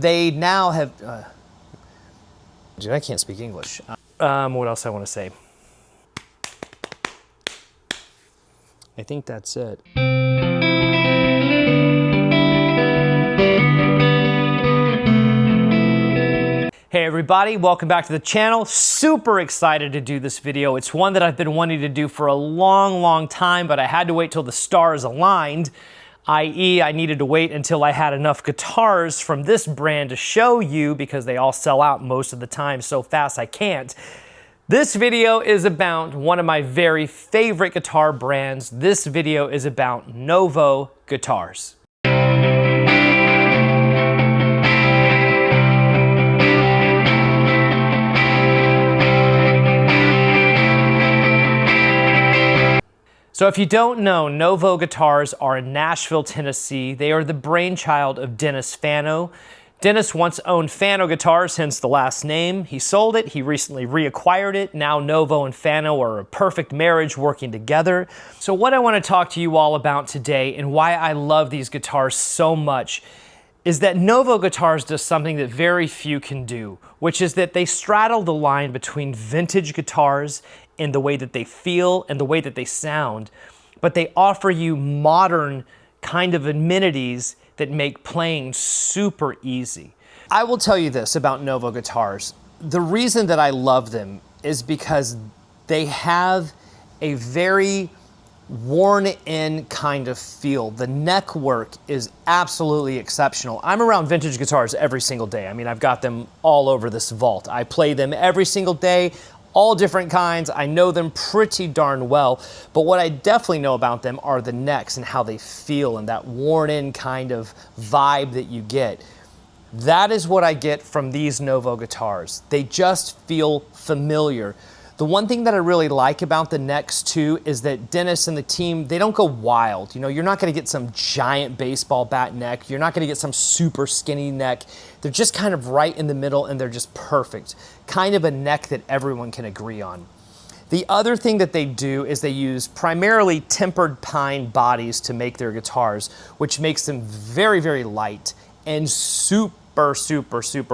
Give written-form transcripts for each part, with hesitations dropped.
they now have, dude, I can't speak English. What else I want to say? I think that's it. Hey everybody, welcome back to the channel. Super excited to do this video. It's one that I've been wanting to do for a long time, but I had to wait till the stars aligned, i.e. I needed to wait until I had enough guitars from this brand to show you because they all sell out most of the time so fast I can't. This video is about one of my very favorite guitar brands. This video is about Novo Guitars. So if you don't know, Novo Guitars are in Nashville, Tennessee. They are the brainchild of Dennis Fano. Dennis once owned Fano Guitars, hence the last name. He sold it, he recently reacquired it. Now Novo and Fano are a perfect marriage working together. So what I want to talk to you all about today and why I love these guitars so much is that Novo Guitars does something that very few can do, which is that they straddle the line between vintage guitars in the way that they feel and the way that they sound, but they offer you modern kind of amenities that make playing super easy. I will tell you this about Novo Guitars. The reason that I love them is because they have a very worn-in kind of feel. The neck work is absolutely exceptional. I'm around vintage guitars every single day. I mean, I've got them all over this vault. I play them every single day, all different kinds. I know them pretty darn well, but what I definitely know about them are the necks and how they feel and that worn-in kind of vibe that you get. That is what I get from these Novo Guitars. They just feel familiar. The one thing that I really like about the necks too is that Dennis and the team, they don't go wild. You know, you're not gonna get some giant baseball bat neck. You're not gonna get some super skinny neck. They're just kind of right in the middle and they're just perfect. Kind of a neck that everyone can agree on. The other thing that they do is they use primarily tempered pine bodies to make their guitars, which makes them very light and super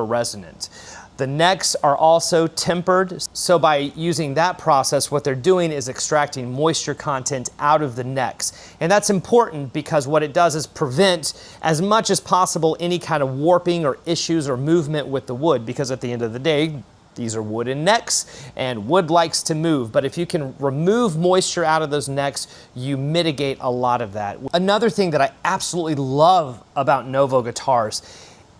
resonant. The necks are also tempered, so by using that process, what they're doing is extracting moisture content out of the necks. And that's important because what it does is prevent, as much as possible, any kind of warping or issues or movement with the wood, because at the end of the day, these are wooden necks, and wood likes to move. But if you can remove moisture out of those necks, you mitigate a lot of that. Another thing that I absolutely love about Novo Guitars,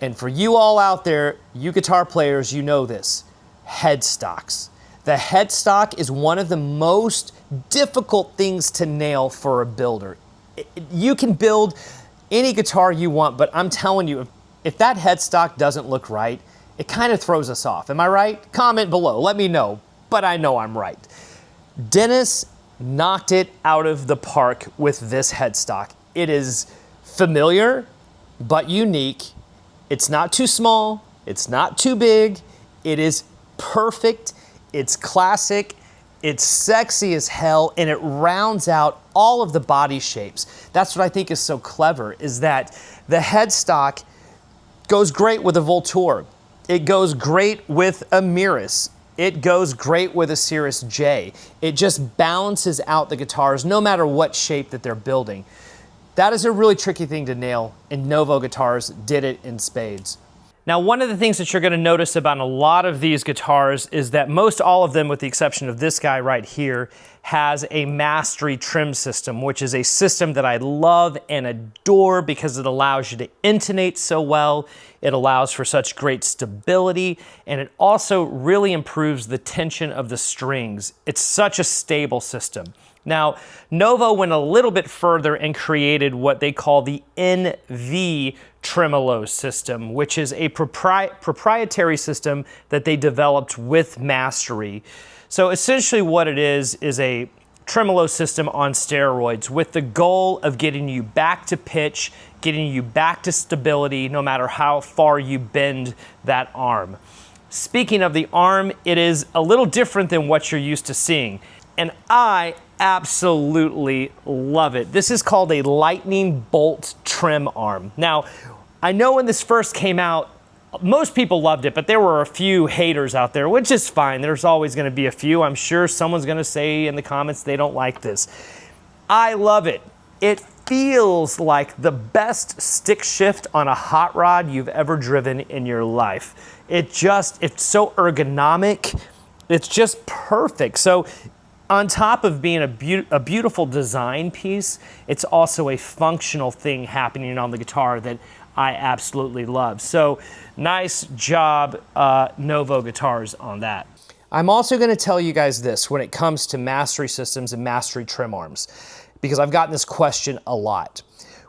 and for you all out there, you guitar players, you know this, headstocks. The headstock is one of the most difficult things to nail for a builder. You can build any guitar you want, but I'm telling you, if that headstock doesn't look right, it kind of throws us off. Am I right? Comment below, let me know, but I know I'm right. Dennis knocked it out of the park with this headstock. It is familiar, but unique. It's not too small, it's not too big, it is perfect, it's classic, it's sexy as hell, and it rounds out all of the body shapes. That's what I think is so clever, is that the headstock goes great with a Voltur. It goes great with a Miris. It goes great with a Serus J. It just balances out the guitars no matter what shape that they're building. That is a really tricky thing to nail, and Novo Guitars did it in spades. Now, one of the things that you're gonna notice about a lot of these guitars is that most all of them, with the exception of this guy right here, has a Mastery trim system, which is a system that I love and adore because it allows you to intonate so well, it allows for such great stability, and it also really improves the tension of the strings. It's such a stable system. Now, Novo went a little bit further and created what they call the NV Tremolo system, which is a proprietary system that they developed with Mastery. So essentially what it is a tremolo system on steroids with the goal of getting you back to pitch, getting you back to stability, no matter how far you bend that arm. Speaking of the arm, it is a little different than what you're used to seeing, and I absolutely love it. This is called a lightning bolt trim arm. Now, I know when this first came out, Most people loved it, but there were a few haters out there, which is fine. There's always going to be a few. I'm sure someone's going to say in the comments they don't like this. I love it. It feels like the best stick shift on a hot rod you've ever driven in your life. It's so ergonomic. It's just perfect. So on top of being a beautiful design piece, it's also a functional thing happening on the guitar that I absolutely love. So nice job, Novo Guitars, on that. I'm also going to tell you guys this when it comes to Mastery systems and Mastery trim arms, because I've gotten this question a lot.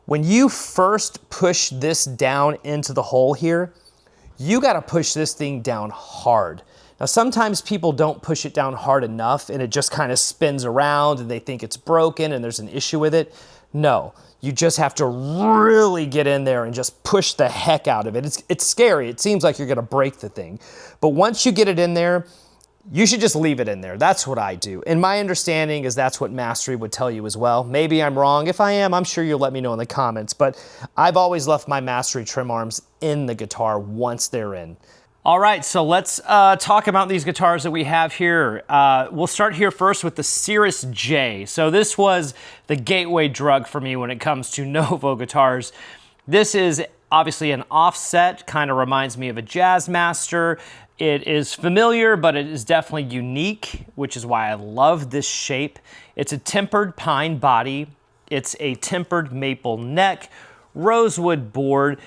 When you first push this down into the hole here, you got to push this thing down hard. Now, sometimes people don't push it down hard enough and it just kind of spins around and they think it's broken and there's an issue with it. No, you just have to really get in there and just push the heck out of it. It's scary. It seems like you're gonna break the thing. But once you get it in there, you should just leave it in there. That's what I do. And my understanding is that's what Mastery would tell you as well. Maybe I'm wrong. If I am, I'm sure you'll let me know in the comments. But I've always left my Mastery trim arms in the guitar once they're in. All right, so let's talk about these guitars that we have here. We'll start here first with the Serus J. So this was the gateway drug for me when it comes to Novo guitars. This is obviously an offset, kind of reminds me of a Jazzmaster. It is familiar, but it is definitely unique, which is why I love this shape. It's a tempered pine body. It's a tempered maple neck, rosewood board.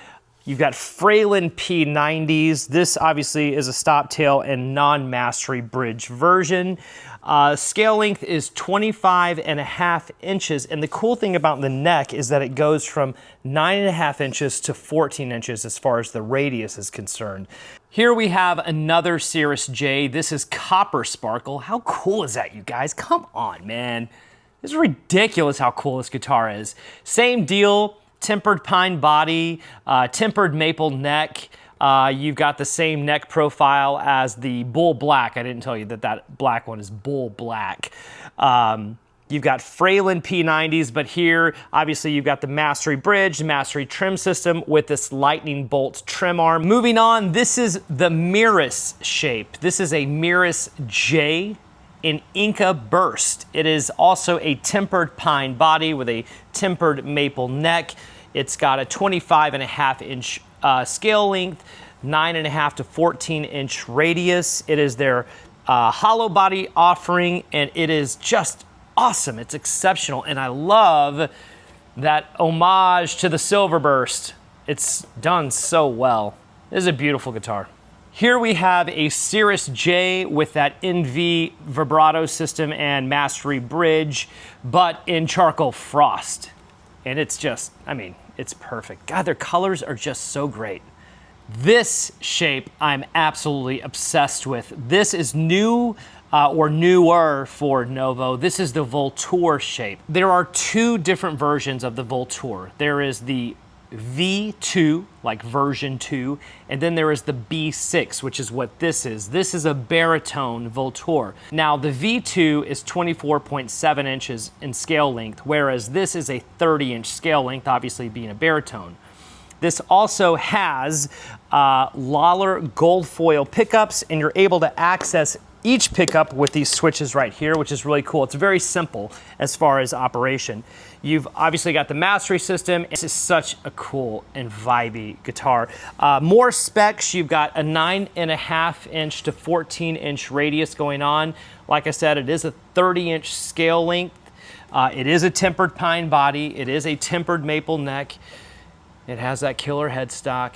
You've got Fralin P90s. This obviously is a stop tail and non-Mastery bridge version. Scale length is 25.5 inches. And the cool thing about the neck is that it goes from 9.5 inches to 14 inches as far as the radius is concerned. Here we have another Serus J. This is Copper Sparkle. How cool is that, you guys? Come on, man. It's ridiculous how cool this guitar is. Same deal. Tempered pine body, tempered maple neck. You've got the same neck profile as the Bull Black. I didn't tell you that that black one is Bull Black. You've got Fralin P90s, but here, obviously, you've got the Mastery bridge, the Mastery trim system with this lightning bolt trim arm. Moving on, this is the Miris shape. This is a Miris J in Inca burst. It is also a tempered pine body with a tempered maple neck. It's got a 25.5 inch scale length, 9.5 to 14 inch radius. It is their hollow body offering, and it is just awesome. It's exceptional, and I love that homage to the Silver Burst. It's done so well. This is a beautiful guitar. Here we have a Serus J with that NV Vibrato System and Mastery bridge, but in charcoal frost. And it's just, I mean, it's perfect. God, their colors are just so great. This shape I'm absolutely obsessed with. This is new or newer for Novo. This is the Voltur shape. There are two different versions of the Voltur. There is the V2, like version 2, and then there is the B6, which is what this is. This is a baritone Voltur. Now, the V2 is 24.7 inches in scale length, whereas this is a 30-inch scale length, obviously being a baritone. This also has Lollar gold foil pickups, and you're able to access each pickup with these switches right here, which is really cool. It's very simple as far as operation. You've obviously got the Mastery system. This is such a cool and vibey guitar. More specs, you've got a 9.5 inch to 14 inch radius going on. Like I said, it is a 30-inch scale length. It is a tempered pine body. It is a tempered maple neck. It has that killer headstock.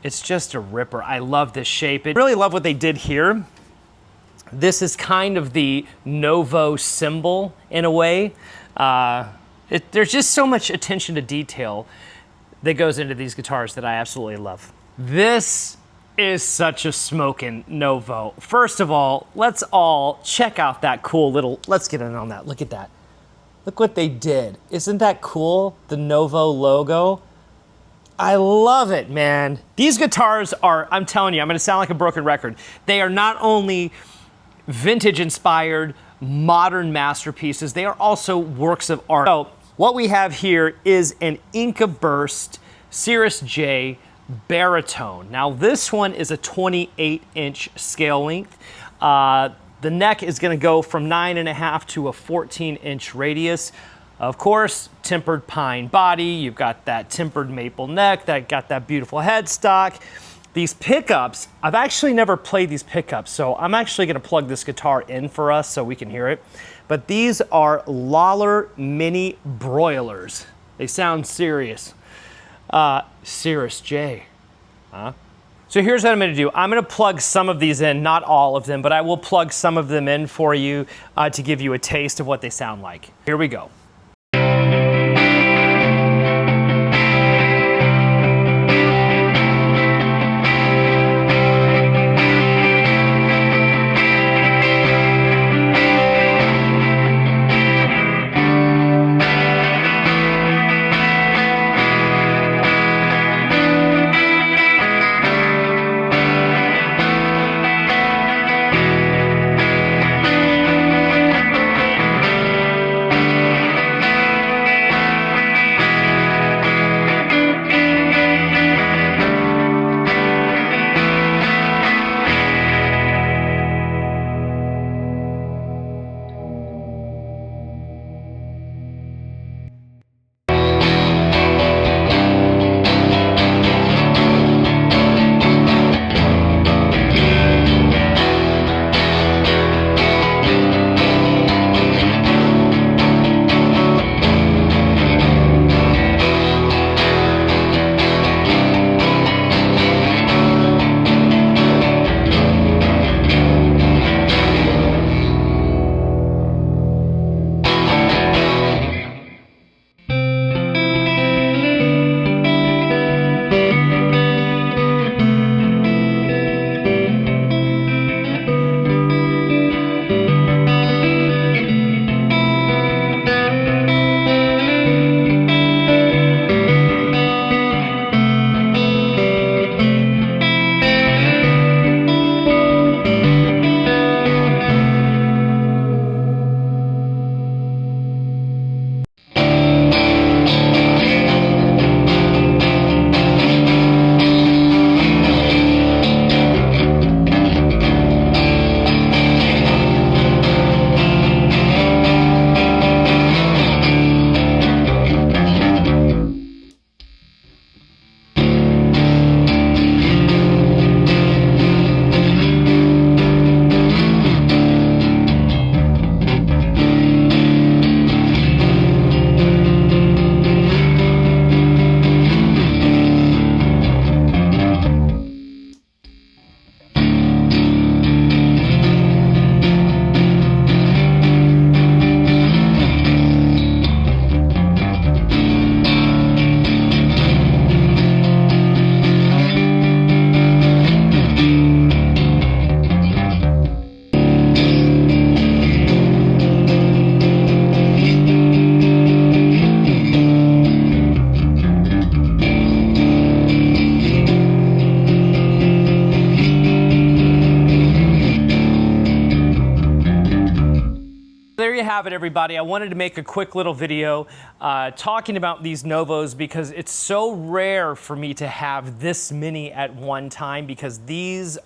It's just a ripper. I love this shape. I really love what they did here. This is kind of the Novo symbol in a way. There's just so much attention to detail that goes into these guitars that I absolutely love. This is such a smoking Novo. First of all, let's all check out that cool little, let's get in on that. Look at that. Look what they did. Isn't that cool? The Novo logo. I love it, man. These guitars are, I'm telling you, I'm gonna sound like a broken record. They are not only vintage-inspired, modern masterpieces, they are also works of art. So what we have here is an Inca burst Serus J Baritone. Now this one is a 28-inch scale length. The neck is going to go from 9.5 to a 14-inch radius. Of course, tempered pine body. You've got that tempered maple neck, got that beautiful headstock. These pickups, I've actually never played these pickups, so I'm actually going to plug this guitar in for us so we can hear it. But these are Lollar mini Broilers. They sound serious. Serus J. Huh? So here's what I'm going to do. I'm going to plug some of these in, not all of them, but I will plug some of them in for you to give you a taste of what they sound like. Here we go. have it, everybody. I wanted to make a quick little video talking about these Novos because it's so rare for me to have this many at one time, because these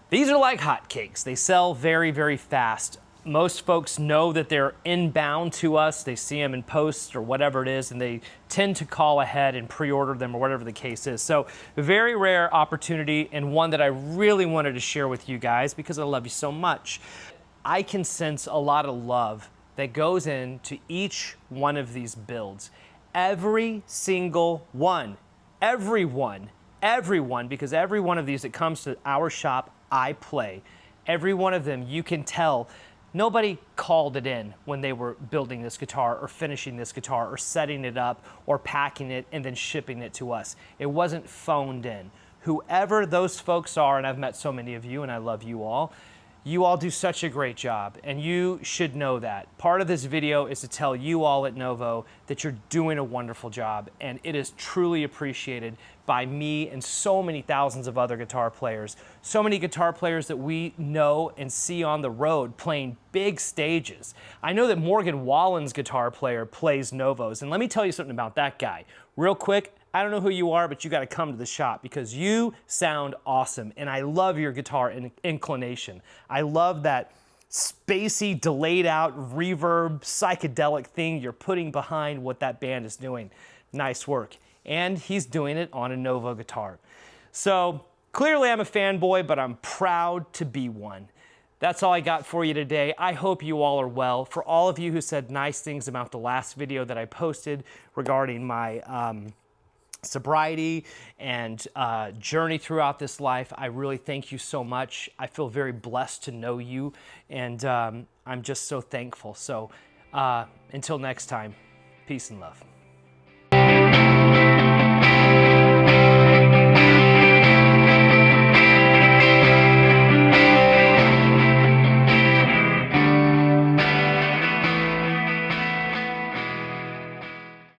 are like hotcakes. They sell very, very fast. Most folks know that they're inbound to us. They see them in posts or whatever it is, and they tend to call ahead and pre-order them or whatever the case is. So a very rare opportunity, and one that I really wanted to share with you guys because I love you so much. I can sense a lot of love that goes into each one of these builds. Every single one, everyone, because every one of these that comes to our shop, I play. Every one of them, you can tell, nobody called it in when they were building this guitar or finishing this guitar or setting it up or packing it and then shipping it to us. It wasn't phoned in. Whoever those folks are, and I've met so many of you and I love you all do such a great job, and you should know that. Part of this video is to tell you all at Novo that you're doing a wonderful job, and it is truly appreciated by me and so many thousands of other guitar players. So many guitar players that we know and see on the road playing big stages. I know that Morgan Wallen's guitar player plays Novos, and let me tell you something about that guy. Real quick, I don't know who you are, but you got to come to the shop because you sound awesome. And I love your guitar inclination. I love that spacey, delayed out, reverb, psychedelic thing you're putting behind what that band is doing. Nice work. And he's doing it on a Novo guitar. So clearly I'm a fanboy, but I'm proud to be one. That's all I got for you today. I hope you all are well. For all of you who said nice things about the last video that I posted regarding my sobriety and journey throughout this life, I really thank you so much. I feel very blessed to know you, and I'm just so thankful. So until next time, peace and love.